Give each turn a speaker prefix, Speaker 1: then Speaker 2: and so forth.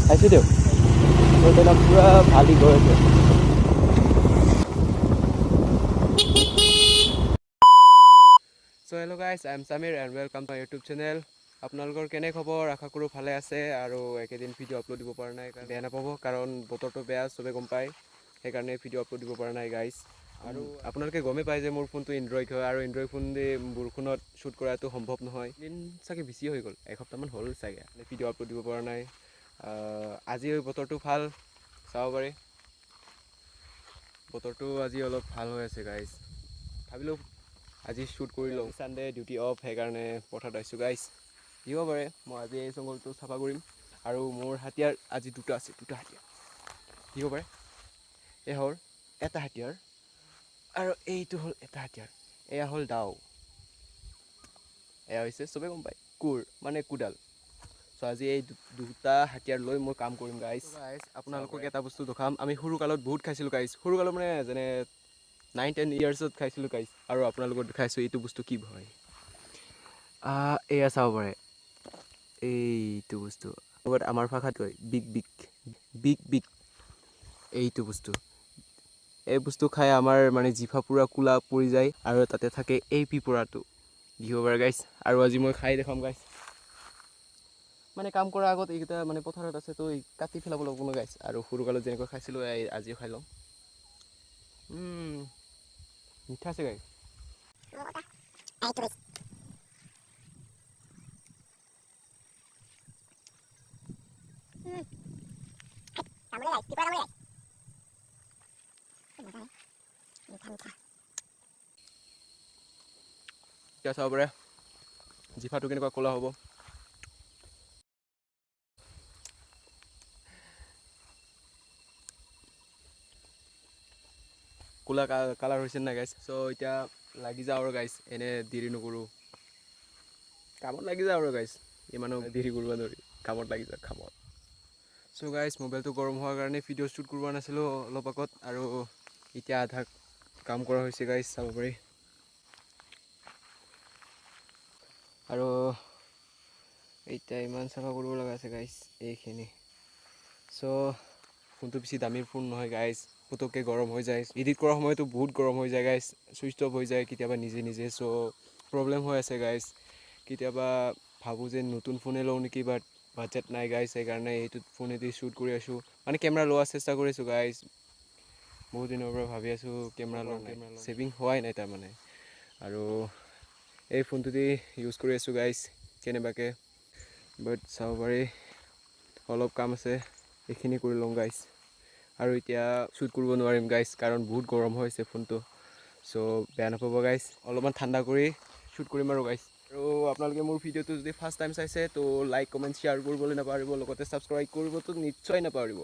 Speaker 1: খাইছোঁ দিয়ক পূৰা ভালি গৈ আছে। So hello guys, I am Samir and welcome to my YouTube channel. আপোনালোকৰ কেনে খবৰ? আশা কৰোঁ ভালে আছে আৰু একেদিন ভিডিঅ' আপলোড দিব পৰা নাই, বেয়া নাপাব কাৰণ বতৰটো বেয়া, চবে গম পায়, সেইকাৰণে ভিডিঅ' আপলোড দিব পৰা নাই গাইজ। আৰু আপোনালোকে গমেই পায় যে মোৰ ফোনটো এণ্ড্ৰইড হয় আৰু এণ্ড্ৰইড ফোন দি বৰষুণত শ্বুট কৰাটো সম্ভৱ নহয়। দিন চাগে বেছি হৈ গ'ল, এসপ্তাহমান হ'ল চাগে ভিডিঅ' আপলোড দিব পৰা নাই। আজি বতৰটো ভাল, চাব পাৰে বতৰটো আজি অলপ ভাল হৈ আছে গাইজ। ভাবিলোঁ আজি শ্বুট কৰি লওঁ, ছানডে ডিউটি অফ, সেইকাৰণে পথাৰত আহিছোঁ গাইজ। দিব পাৰে মই আজি এই জংঘলটো চাফা কৰিম আৰু মোৰ হাতিয়াৰ আজি দুটা আছে, দুটা হাতিয়াৰ দিব পাৰে। এই হ'ল এটা হাতিয়াৰ আৰু এইটো হ'ল এটা হাতিয়াৰ। এয়া হ'ল দাও, এয়া হৈছে চবে গম পায় কোৰ মানে কোদাল। চ' আজি এই দুটা হাতিয়াৰ লৈ মই কাম কৰিম গাইজ। আপোনালোকক এটা বস্তু দেখাম, আমি সৰুকালত বহুত খাইছিলোঁ গাইজ। সৰুকালত মানে যেনে 9-10 ইয়াৰ্ছত খাইছিলোঁ গাইজ আৰু আপোনালোকক দেখাইছোঁ এইটো বস্তু কি হয়। এয়া চাব পাৰে, এইটো বস্তু আমাৰ ভাষাত কয় বিগ বিগ বিগ বিগ। এইটো বস্তু, এই বস্তু খাই আমাৰ মানে জিভা পূৰা কোলা পৰি যায় আৰু তাতে থাকে এই পিপৰাটো, দিব পাৰে গাইজ। আৰু আজি মই খাই দেখাম গাইজ, মানে কাম কৰাৰ আগত এইকেইটা মানে পথাৰত আছে তো কাটি পেলাব লাগিব ন গাইজ। আৰু সৰুকালত যেনেকৈ খাইছিলোঁ আজিও খাই লওঁ। মিঠা আছে গাইজ। এতিয়া চাব পাৰে জিভাটো কেনেকুৱা ক'লা হ'ব। ক'লা কালাৰ হৈছে নাই গাইজ। চ' এতিয়া লাগি যাওঁ আৰু গাইজ, এনে দেৰি নকৰোঁ, কামত লাগি যাওঁ আৰু গাইজ। ইমানো দেৰি কৰিব নোৱাৰি, কামত লাগি যাওঁ কামত। চ' গাইজ মোবাইলটো গৰম হোৱাৰ কাৰণে ভিডিঅ' শ্বুট কৰিব নাছিলোঁ অলপ আগত, আৰু এতিয়া আধা কাম কৰা হৈছে গাইজ, চাব পাৰি। আৰু এতিয়া ইমান চাফা কৰিব লগা আছে গাইজ এইখিনি। চ' ফোনটো বেছি দামী ফোন নহয় গাইজ, পুটুককৈ গৰম হৈ যায়। এডিট কৰাৰ সময়তো বহুত গৰম হৈ যায় গাইজ, ছুইচ অফ হৈ যায় কেতিয়াবা নিজে নিজে। চ' প্ৰব্লেম হৈ আছে গাইজ। কেতিয়াবা ভাবোঁ যে নতুন ফোনে লওঁ নেকি, বাট বাজেট নাই গাইজ, সেইকাৰণে এইটো ফোনেদি শ্বুট কৰি আছোঁ, মানে কেমেৰা লোৱাৰ চেষ্টা কৰিছোঁ গাইজ। বহুত দিনৰ পৰা ভাবি আছোঁ কেমেৰা লওঁ, ছেভিং হোৱাই নাই তাৰমানে। আৰু এই ফোনটোদি ইউজ কৰি আছোঁ গাইজ কেনেবাকৈ, বাট চাব পাৰি অলপ কাম আছে, এইখিনি কৰি লওঁ গাইজ। আৰু এতিয়া শ্বুট কৰিব নোৱাৰিম গাইজ কাৰণ বহুত গৰম হৈছে ফোনটো। চ' বেয়া নাপাব গাইজ, অলপমান ঠাণ্ডা কৰি শ্বুট কৰিম আৰু গাইজ। আৰু আপোনালোকে মোৰ ভিডিঅ'টো যদি ফাৰ্ষ্ট টাইম চাইছে তো লাইক কমেণ্ট শ্বেয়াৰ কৰিবলৈ নাপাহৰিব, লগতে ছাবস্ক্ৰাইব কৰিবতো নিশ্চয় নাপাহৰিব।